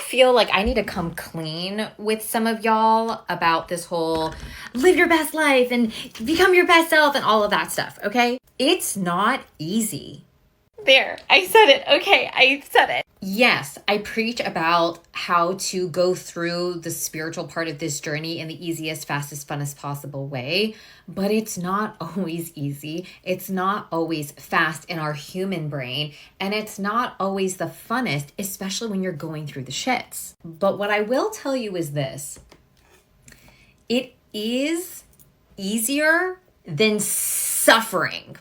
feel like I need to come clean with some of y'all about this whole live your best life and become your best self and all of that stuff, okay? It's not easy. There, I said it. Okay, I said it. Yes, I preach about how to go through the spiritual part of this journey in the easiest, fastest, funnest possible way, but it's not always easy. It's not always fast in our human brain, and it's not always the funnest, especially when you're going through the shits. But what I will tell you is this. It is easier than suffering,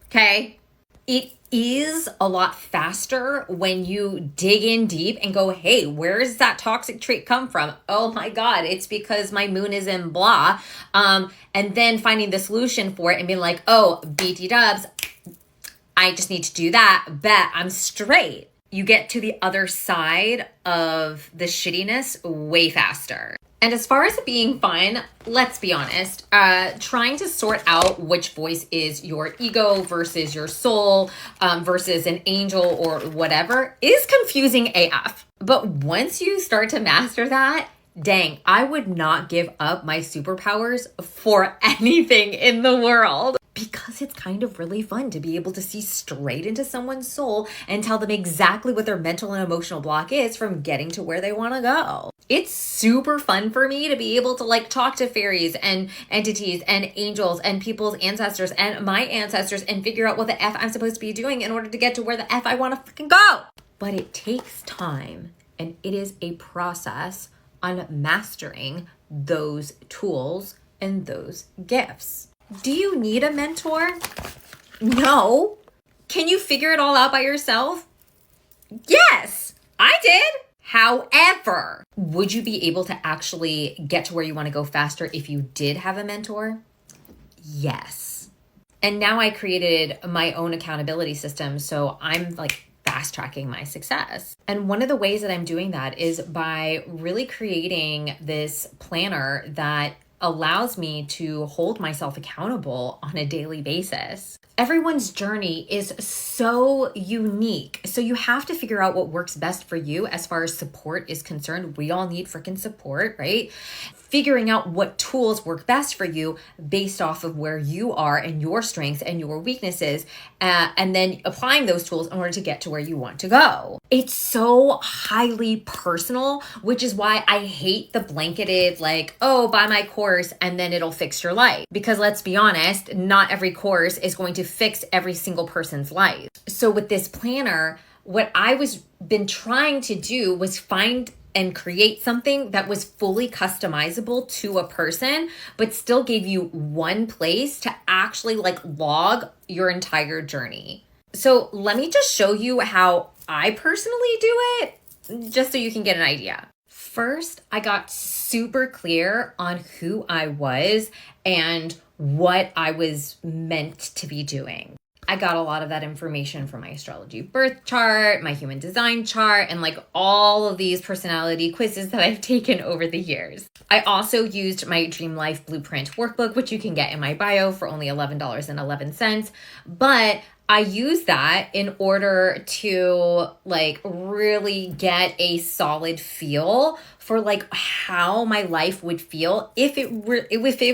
okay? It is a lot faster when you dig in deep and go, hey, where does that toxic trait come from? Oh my God, it's because my moon is in blah. And then finding the solution for it and being like, oh, BT dubs, I just need to do that. Bet I'm straight. You get to the other side of the shittiness way faster. And as far as it being fun, let's be honest, trying to sort out which voice is your ego versus your soul versus an angel or whatever is confusing AF. But once you start to master that, dang, I would not give up my superpowers for anything in the world. Because it's kind of really fun to be able to see straight into someone's soul and tell them exactly what their mental and emotional block is from getting to where they want to go. It's super fun for me to be able to like talk to fairies and entities and angels and people's ancestors and my ancestors and figure out what the F I'm supposed to be doing in order to get to where the F I want to fucking go. But it takes time, and it is a process on mastering those tools and those gifts. Do you need a mentor? No. Can you figure it all out by yourself? Yes, I did. However, would you be able to actually get to where you want to go faster if you did have a mentor? Yes. And now I created my own accountability system, so I'm like fast tracking my success. And one of the ways that I'm doing that is by really creating this planner that allows me to hold myself accountable on a daily basis. Everyone's journey is so unique. So you have to figure out what works best for you as far as support is concerned. We all need freaking support, right? Figuring out what tools work best for you based off of where you are and your strengths and your weaknesses, and then applying those tools in order to get to where you want to go. It's so highly personal, which is why I hate the blanketed like, oh, buy my course and then it'll fix your life. Because let's be honest, not every course is going to fix every single person's life. So with this planner, what I was been trying to do was find and create something that was fully customizable to a person, but still gave you one place to actually like log your entire journey. So let me just show you how I personally do it, just so you can get an idea. First, I got super clear on who I was and what I was meant to be doing. I got a lot of that information from my astrology birth chart, my human design chart, and like all of these personality quizzes that I've taken over the years. I also used my Dream Life Blueprint workbook, which you can get in my bio for only $11.11. But I use that in order to like really get a solid feel for like how my life would feel if it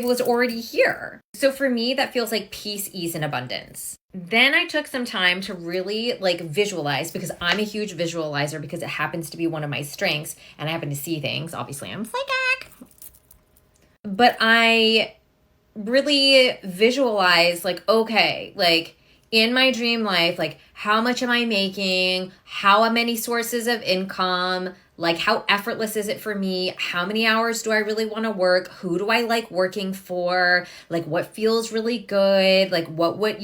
was already here. So for me, that feels like peace, ease, and abundance. Then I took some time to really like visualize, because I'm a huge visualizer because it happens to be one of my strengths and I happen to see things. Obviously, I'm psychic. But I really visualize like, okay, like in my dream life, like how much am I making? How many sources of income? Like how effortless is it for me? How many hours do I really want to work? Who do I like working for? Like what feels really good? Like what would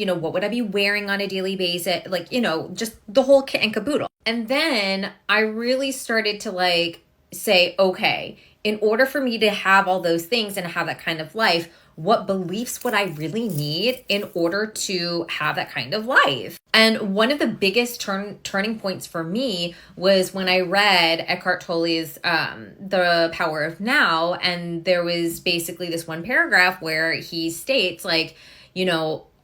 I be wearing on a daily basis? Like, just the whole kit and caboodle. And then I really started to like say, okay, in order for me to have all those things and have that kind of life, what beliefs would I really need in order to have that kind of life? And one of the biggest turning points for me was when I read Eckhart Tolle's The Power of Now. And there was basically this one paragraph where he states like,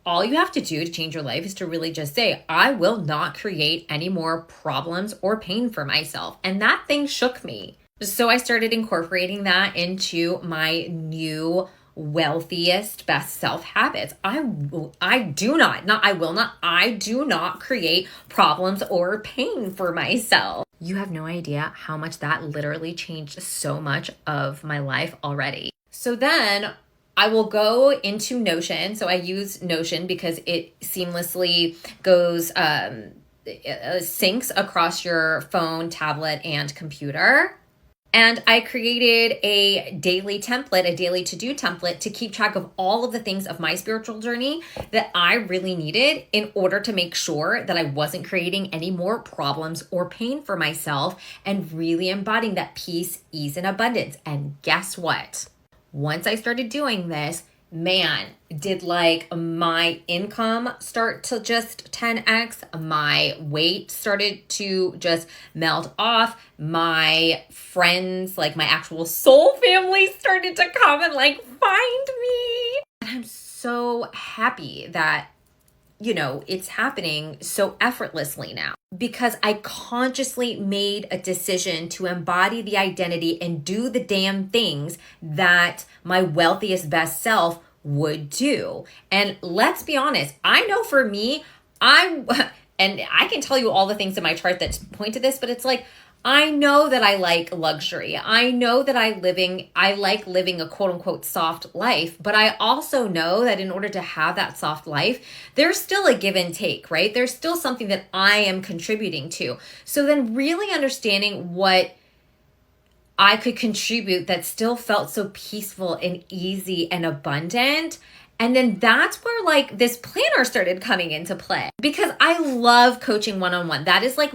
all you have to do to change your life is to really just say, I will not create any more problems or pain for myself. And that thing shook me. So I started incorporating that into my new wealthiest best self habits. I do not create problems or pain for myself. You have no idea how much that literally changed so much of my life already. So then I will go into Notion. So I use Notion because it seamlessly goes, syncs across your phone, tablet, and computer. And I created a daily template, a daily to-do template to keep track of all of the things of my spiritual journey that I really needed in order to make sure that I wasn't creating any more problems or pain for myself and really embodying that peace, ease, and abundance. And guess what? Once I started doing this, man, did like my income start to just 10x, my weight started to just melt off, my friends, like my actual soul family started to come and like find me. And I'm so happy that, you know, it's happening so effortlessly now because I consciously made a decision to embody the identity and do the damn things that my wealthiest best self would do. And let's be honest, I know for me, and I can tell you all the things in my chart that point to this, but it's like, I know that I like luxury. I know that I like living a quote unquote soft life, but I also know that in order to have that soft life, there's still a give and take, right? There's still something that I am contributing to. So then really understanding what I could contribute that still felt so peaceful and easy and abundant. And then that's where like this planner started coming into play because I love coaching one-on-one. That is like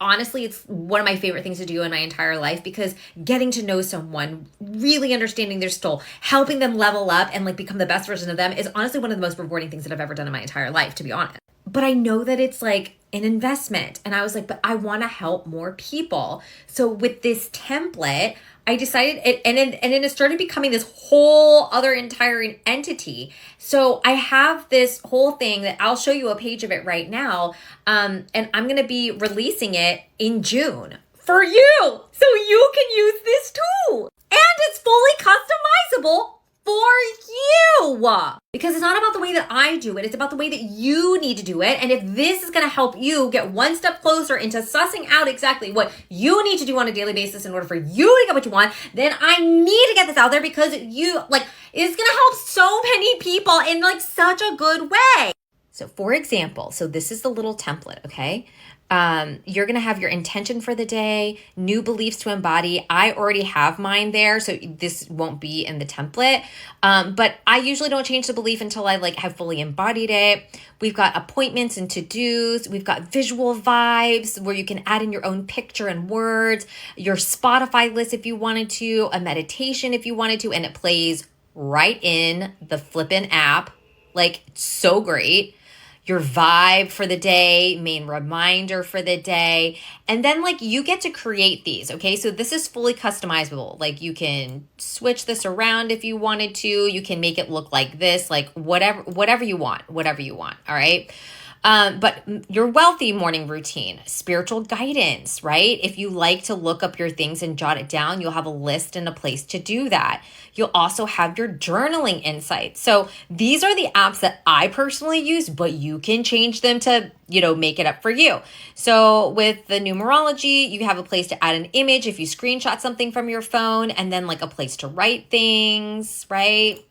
honestly, it's one of my favorite things to do in my entire life because getting to know someone, really understanding their soul, helping them level up and like become the best version of them is honestly one of the most rewarding things that I've ever done in my entire life, to be honest. But I know that it's like an investment. And I was like, but I want to help more people. So with this template, I decided and then it started becoming this whole other entire entity. So I have this whole thing that I'll show you a page of it right now. And I'm going to be releasing it in June for you. So you can use this too. And it's fully customizable for you. Because it's not about the way that I do it. It's about the way that you need to do it. And if this is going to help you get one step closer into sussing out exactly what you need to do on a daily basis in order for you to get what you want, then I need to get this out there because it's going to help so many people in like such a good way. So for example, so this is the little template, okay? You're going to have your intention for the day, new beliefs to embody. I already have mine there, so this won't be in the template. But I usually don't change the belief until I like have fully embodied it. We've got appointments and to-dos. We've got visual vibes where you can add in your own picture and words, your Spotify list if you wanted to, a meditation if you wanted to, and it plays right in the flippin' app. Like, so great. Your vibe for the day, main reminder for the day. And then like you get to create these, okay? So this is fully customizable. Like you can switch this around if you wanted to. You can make it look like this, like whatever you want, all right? But your wealthy morning routine, spiritual guidance, right? If you like to look up your things and jot it down, you'll have a list and a place to do that. You'll also have your journaling insights. So these are the apps that I personally use, but you can change them to, make it up for you. So with the numerology, you have a place to add an image if you screenshot something from your phone, and then like a place to write things, right?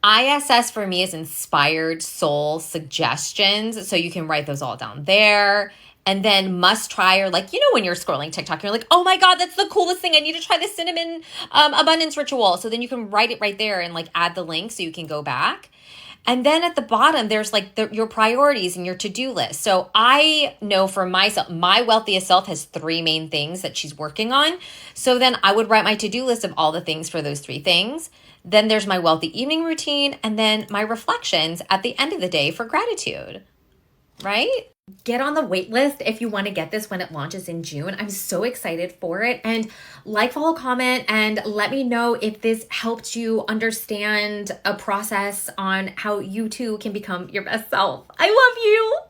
ISS for me is inspired soul suggestions. So you can write those all down there. And then must try, or like, when you're scrolling TikTok, you're like, oh my God, that's the coolest thing. I need to try the cinnamon abundance ritual. So then you can write it right there and like add the link so you can go back. And then at the bottom, there's like your priorities and your to-do list. So I know for myself, my wealthiest self has 3 main things that she's working on. So then I would write my to-do list of all the things for those 3 things. Then there's my wealthy evening routine, and then my reflections at the end of the day for gratitude. right? Get on the wait list if you want to get this when it launches in June. I'm so excited for it. And like, follow, comment, and let me know if this helped you understand a process on how you too can become your best self. I love you.